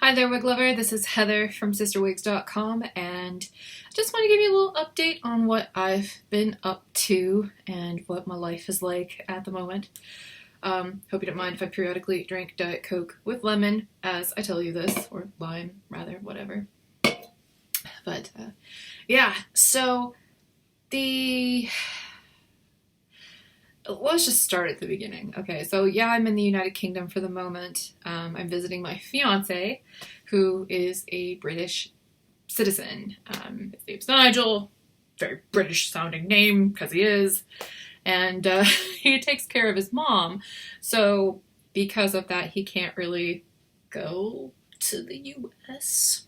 Hi there, wig lover. This is Heather from sisterwigs.com, and I just want to give you a little update on what I've been up to and what my life is like at the moment. Hope you don't mind if I periodically drink Diet Coke with lemon as I tell you this, or lime, rather, whatever. But, yeah, so let's just start at the beginning. Okay, so yeah, I'm in the United Kingdom for the moment. I'm visiting my fiance, who is a British citizen. His name's Nigel, very British sounding name, because he is. And he takes care of his mom. So because of that, he can't really go to the US.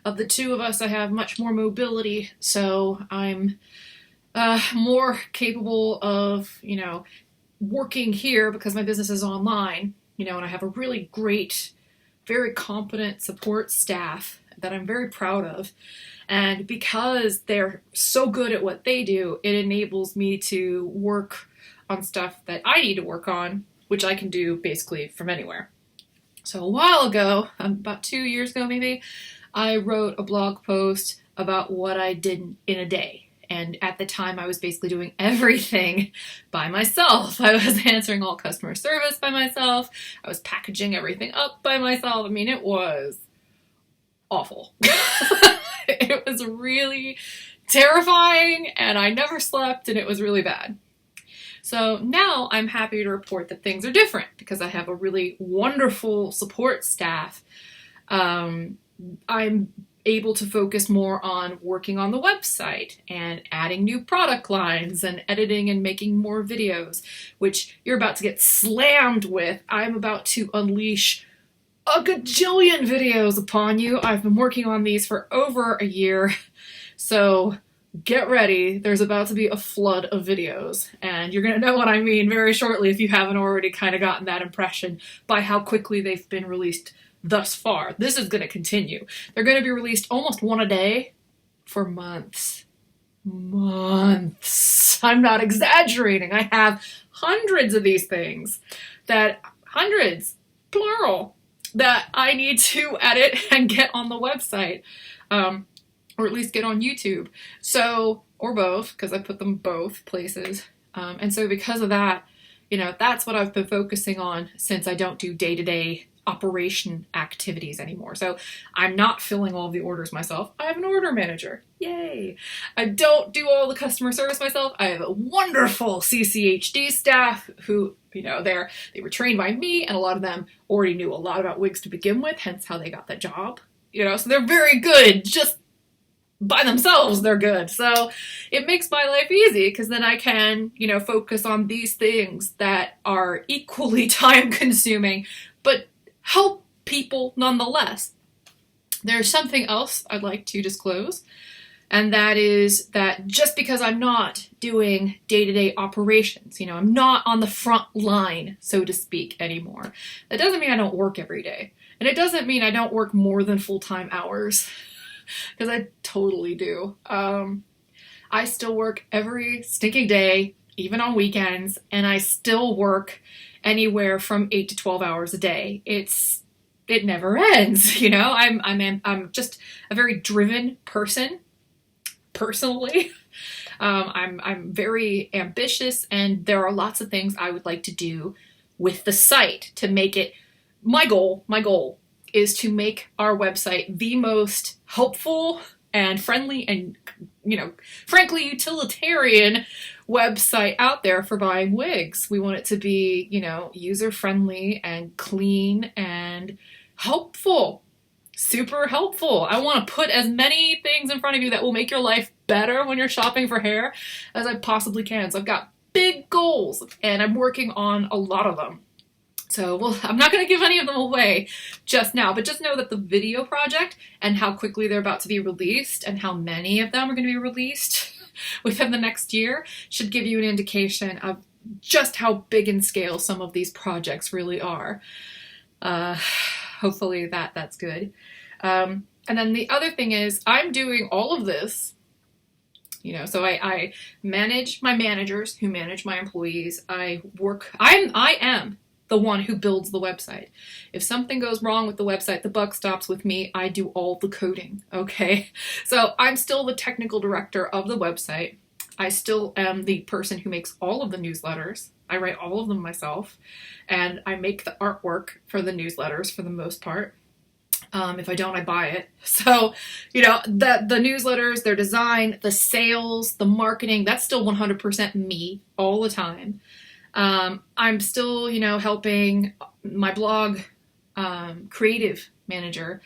Of the two of us, I have much more mobility, so I'm more capable of, working here because my business is online, and I have a really great, very competent support staff that I'm very proud of. And because they're so good at what they do, it enables me to work on stuff that I need to work on, which I can do basically from anywhere. So a while ago, about 2 years ago maybe, I wrote a blog post about what I did in a day. And at the time, I was basically doing everything by myself. I was answering all customer service by myself. I was packaging everything up by myself. I mean, it was awful. It was really terrifying, and I never slept, and it was really bad. So now I'm happy to report that things are different because I have a really wonderful support staff. I'm able to focus more on working on the website and adding new product lines and editing and making more videos, which you're about to get slammed with. I'm about to unleash a gajillion videos upon you. I've been working on these for over a year, so get ready. There's about to be a flood of videos, and you're going to know what I mean very shortly if you haven't already kind of gotten that impression by how quickly they've been released thus far. This is going to continue. They're going to be released almost one a day for months. Months. I'm not exaggerating. I have hundreds of these things hundreds, plural, that I need to edit and get on the website, or at least get on YouTube. So, or both, because I put them both places. And so because of that, that's what I've been focusing on since I don't do day-to-day operation activities anymore. So I'm not filling all of the orders myself. I have an order manager. Yay! I don't do all the customer service myself. I have a wonderful CCHD staff who, they were trained by me, and a lot of them already knew a lot about wigs to begin with, hence how they got that job. So they're very good. Just by themselves, they're good. So it makes my life easy because then I can, focus on these things that are equally time consuming, but help people nonetheless. There's something else I'd like to disclose, and that is that just because I'm not doing day-to-day operations, I'm not on the front line, so to speak, anymore, that doesn't mean I don't work every day. And it doesn't mean I don't work more than full-time hours, because I totally do. I still work every stinking day, even on weekends, and I still work anywhere from 8 to 12 hours a day. It never ends, I'm just a very driven person, personally. I'm very ambitious, and there are lots of things I would like to do with the site to make it my goal is to make our website the most helpful and friendly and, frankly, utilitarian website out there for buying wigs. We want it to be, user-friendly and clean and helpful. Super helpful. I want to put as many things in front of you that will make your life better when you're shopping for hair as I possibly can. So I've got big goals, and I'm working on a lot of them. So, I'm not going to give any of them away just now, but just know that the video project and how quickly they're about to be released and how many of them are going to be released within the next year should give you an indication of just how big in scale some of these projects really are. Hopefully that's good. And then the other thing is I'm doing all of this, so I manage my managers who manage my employees. I am the one who builds the website. If something goes wrong with the website, the buck stops with me. I do all the coding, okay? So I'm still the technical director of the website. I still am the person who makes all of the newsletters. I write all of them myself, and I make the artwork for the newsletters for the most part. If I don't, I buy it. So, you know, the newsletters, their design, the sales, the marketing, that's still 100% me all the time. I'm still, you know, helping my blog creative manager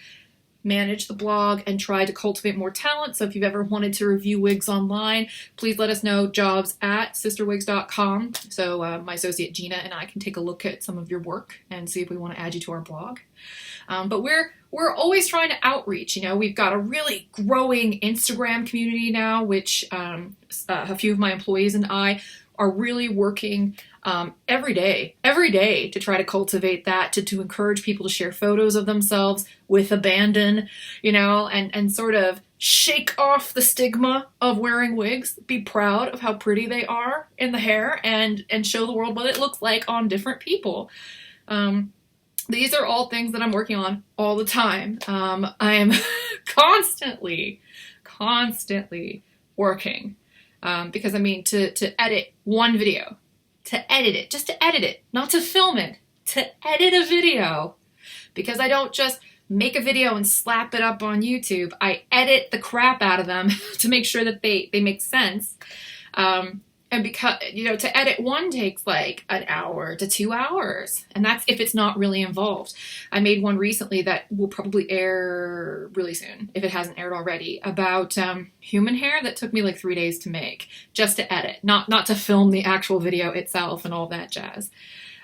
manage the blog and try to cultivate more talent. So if you've ever wanted to review wigs online, please let us know, jobs@sisterwigs.com. So my associate Gina and I can take a look at some of your work and see if we want to add you to our blog. But we're always trying to outreach. You know, we've got a really growing Instagram community now, which a few of my employees and I are really working every day to try to cultivate that, to encourage people to share photos of themselves with abandon, you know, and sort of shake off the stigma of wearing wigs, be proud of how pretty they are in the hair, and show the world what it looks like on different people. These are all things that I'm working on all the time. I am constantly working. Because I mean, to edit one video, to edit it, just to edit it, not to film it, to edit a video. Because I don't just make a video and slap it up on YouTube. I edit the crap out of them to make sure that they make sense. And because, you know, to edit one takes like an hour to 2 hours. And that's if it's not really involved. I made one recently that will probably air really soon, if it hasn't aired already, about human hair that took me like 3 days to make, just to edit, not to film the actual video itself and all that jazz.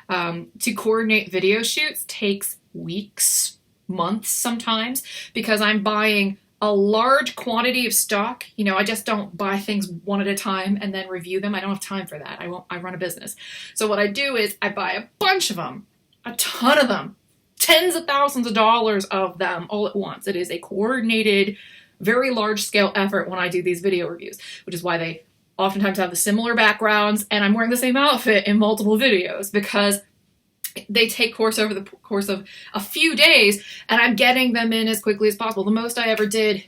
To coordinate video shoots takes weeks, months sometimes, because I'm buying a large quantity of stock. You know, I just don't buy things one at a time and then review them. I don't have time for that. I run a business. So what I do is I buy a bunch of them, a ton of them, tens of thousands of dollars of them all at once. It is a coordinated, very large scale effort when I do these video reviews, which is why they oftentimes have the similar backgrounds and I'm wearing the same outfit in multiple videos, because they take over the course of a few days, and I'm getting them in as quickly as possible. The most I ever did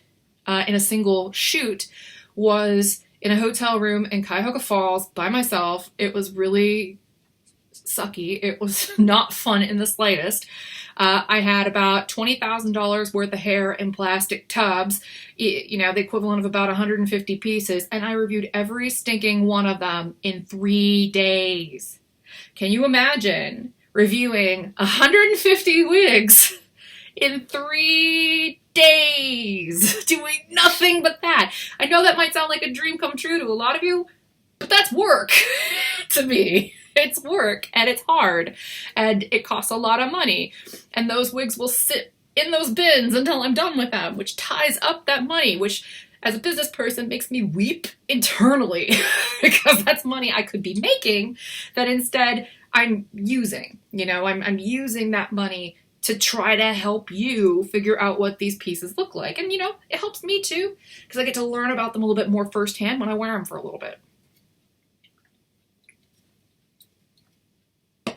in a single shoot was in a hotel room in Cuyahoga Falls by myself. It was really sucky. It was not fun in the slightest. I had about $20,000 worth of hair in plastic tubs, you know, the equivalent of about 150 pieces, and I reviewed every stinking one of them in 3 days. Can you imagine reviewing 150 wigs in 3 days, doing nothing but that? I know that might sound like a dream come true to a lot of you, but that's work to me. It's work, and it's hard, and it costs a lot of money, and those wigs will sit in those bins until I'm done with them, which ties up that money, which as a business person makes me weep internally because that's money I could be making that instead I'm using. You know, I'm using that money to try to help you figure out what these pieces look like. And, you know, it helps me too, because I get to learn about them a little bit more firsthand when I wear them for a little bit.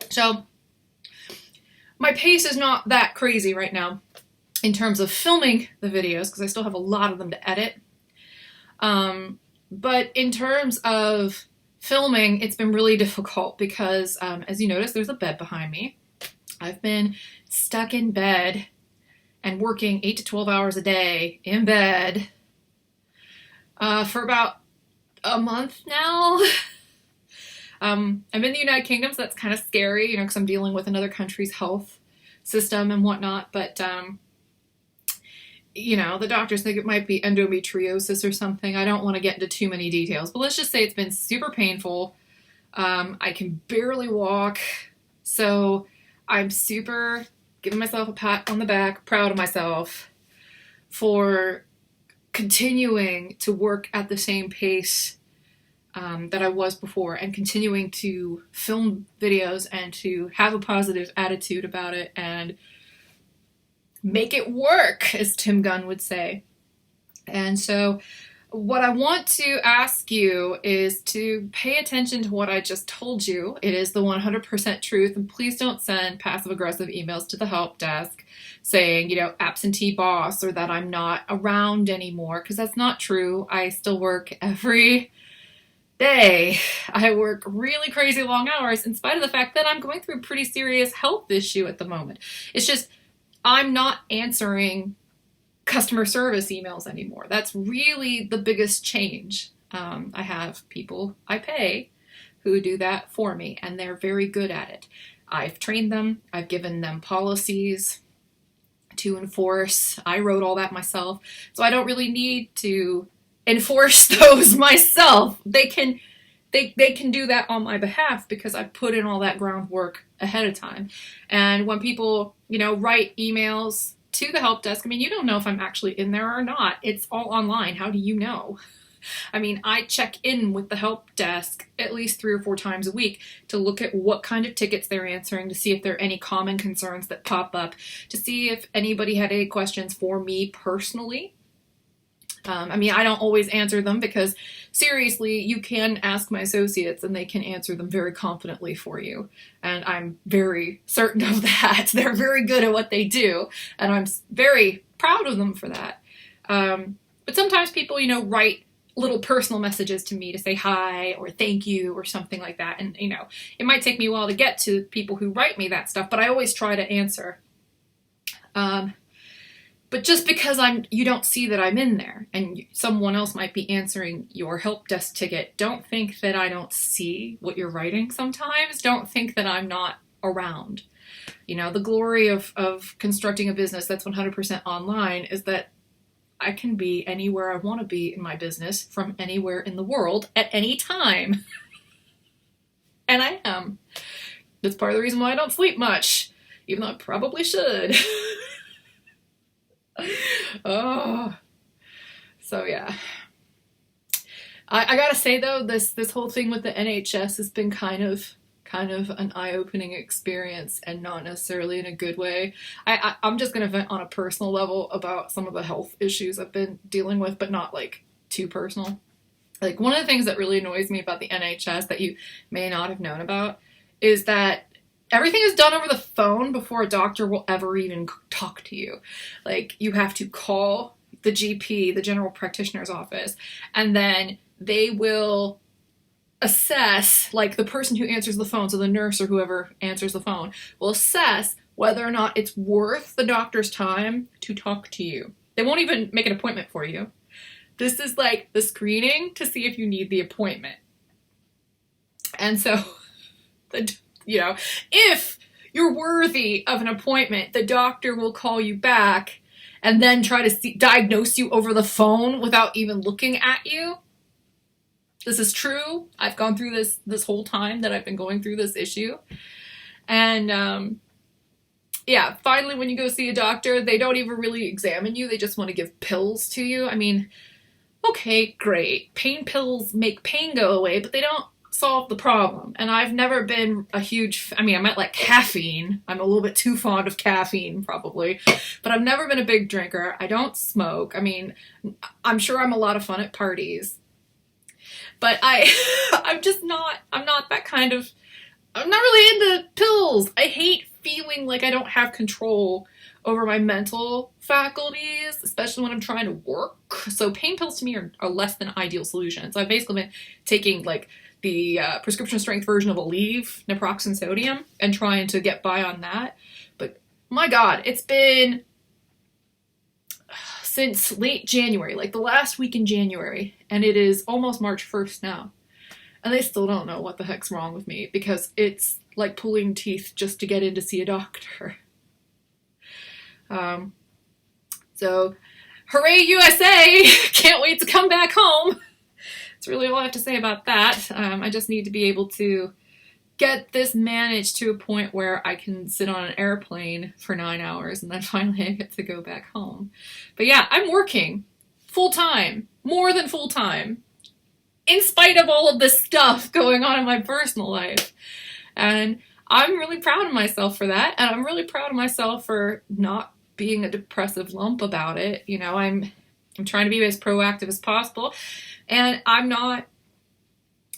So my pace is not that crazy right now in terms of filming the videos, because I still have a lot of them to edit. But in terms of filming, it's been really difficult because, as you notice, there's a bed behind me. I've been stuck in bed and working 8 to 12 hours a day in bed for about a month now. I'm in the United Kingdom, so that's kind of scary, you know, because I'm dealing with another country's health system and whatnot. But, you know, the doctors think it might be endometriosis or something. I don't want to get into too many details, but let's just say it's been super painful. I can barely walk. So I'm super giving myself a pat on the back, proud of myself for continuing to work at the same pace that I was before, and continuing to film videos and to have a positive attitude about it and make it work, as Tim Gunn would say. And so What I want to ask you is to pay attention to what I just told you. It is the 100% truth, and please don't send passive-aggressive emails to the help desk saying, absentee boss, or that I'm not around anymore, because that's not true. I still work every day. I work really crazy long hours in spite of the fact that I'm going through a pretty serious health issue at the moment. It's just I'm not answering customer service emails anymore. That's really the biggest change. I have people I pay who do that for me, and they're very good at it. I've trained them. I've given them policies to enforce. I wrote all that myself, so I don't really need to enforce those myself. They can do that on my behalf because I put in all that groundwork ahead of time. And when people, write emails to the help desk, you don't know if I'm actually in there or not. It's all online. How do you know? I check in with the help desk at least 3 or 4 times a week to look at what kind of tickets they're answering, to see if there are any common concerns that pop up, to see if anybody had any questions for me personally. I don't always answer them because, seriously, you can ask my associates and they can answer them very confidently for you. And I'm very certain of that. They're very good at what they do, and I'm very proud of them for that. But sometimes people, write little personal messages to me to say hi or thank you or something like that. And, it might take me a while to get to people who write me that stuff, but I always try to answer. But just because you don't see that I'm in there and someone else might be answering your help desk ticket, don't think that I don't see what you're writing sometimes. Don't think that I'm not around. The glory of constructing a business that's 100% online is that I can be anywhere I want to be in my business from anywhere in the world at any time. And I am. That's part of the reason why I don't sleep much, even though I probably should. Oh, so yeah. I gotta say though, this whole thing with the NHS has been kind of an eye-opening experience, and not necessarily in a good way. I'm just gonna vent on a personal level about some of the health issues I've been dealing with, but not like too personal. Like, one of the things that really annoys me about the NHS that you may not have known about is that everything is done over the phone before a doctor will ever even talk to you. Like, you have to call the GP, the general practitioner's office, and then they will assess, like, the person who answers the phone, so the nurse or whoever answers the phone, will assess whether or not it's worth the doctor's time to talk to you. They won't even make an appointment for you. This is like the screening to see if you need the appointment. And so, if you're worthy of an appointment, the doctor will call you back and then try to diagnose you over the phone without even looking at you. This is true. I've gone through this whole time that I've been going through this issue. And finally when you go see a doctor, they don't even really examine you. They just want to give pills to you. Okay, great. Pain pills make pain go away, but they don't solve the problem. And I've never been a huge, I might like caffeine. I'm a little bit too fond of caffeine probably, but I've never been a big drinker. I don't smoke. I'm sure I'm a lot of fun at parties, but I'm not that kind of, I'm not really into pills. I hate feeling like I don't have control over my mental faculties, especially when I'm trying to work. So pain pills to me are less than ideal solution. So I've basically been taking like the prescription strength version of Aleve, naproxen sodium, and trying to get by on that. But my God, it's been since late January, like the last week in January, and it is almost March 1st now. And they still don't know what the heck's wrong with me, because it's like pulling teeth just to get in to see a doctor. So hooray USA! Can't wait to come back home. That's really all I have to say about that. I just need to be able to get this managed to a point where I can sit on an airplane for 9 hours and then finally I get to go back home. But yeah, I'm working full-time, more than full-time, in spite of all of this stuff going on in my personal life. And I'm really proud of myself for that, and I'm really proud of myself for not being a depressive lump about it. I'm trying to be as proactive as possible. And I'm not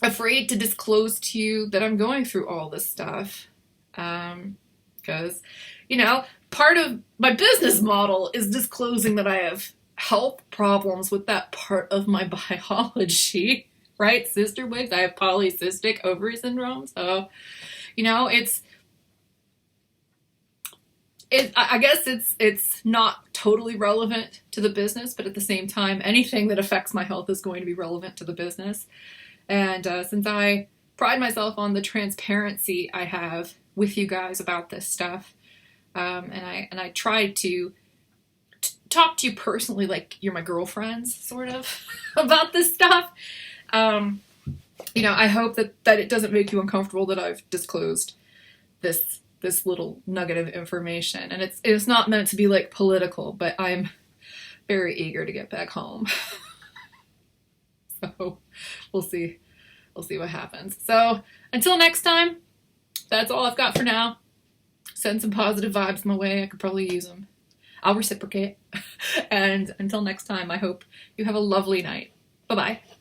afraid to disclose to you that I'm going through all this stuff. Because, you know, part of my business model is disclosing that I have health problems with that part of my biology, right? Sister wigs, I have polycystic ovary syndrome. So, you know, I guess it's not totally relevant to the business, but at the same time, anything that affects my health is going to be relevant to the business. And since I pride myself on the transparency I have with you guys about this stuff, and I try to talk to you personally like you're my girlfriends, sort of, about this stuff. You know, I hope that it doesn't make you uncomfortable that I've disclosed this little nugget of information. And it's not meant to be like political, but I'm very eager to get back home. So we'll see what happens. So until next time, that's all I've got for now. Send some positive vibes my way. I could probably use them. I'll reciprocate. And until next time, I hope you have a lovely night. Bye-bye.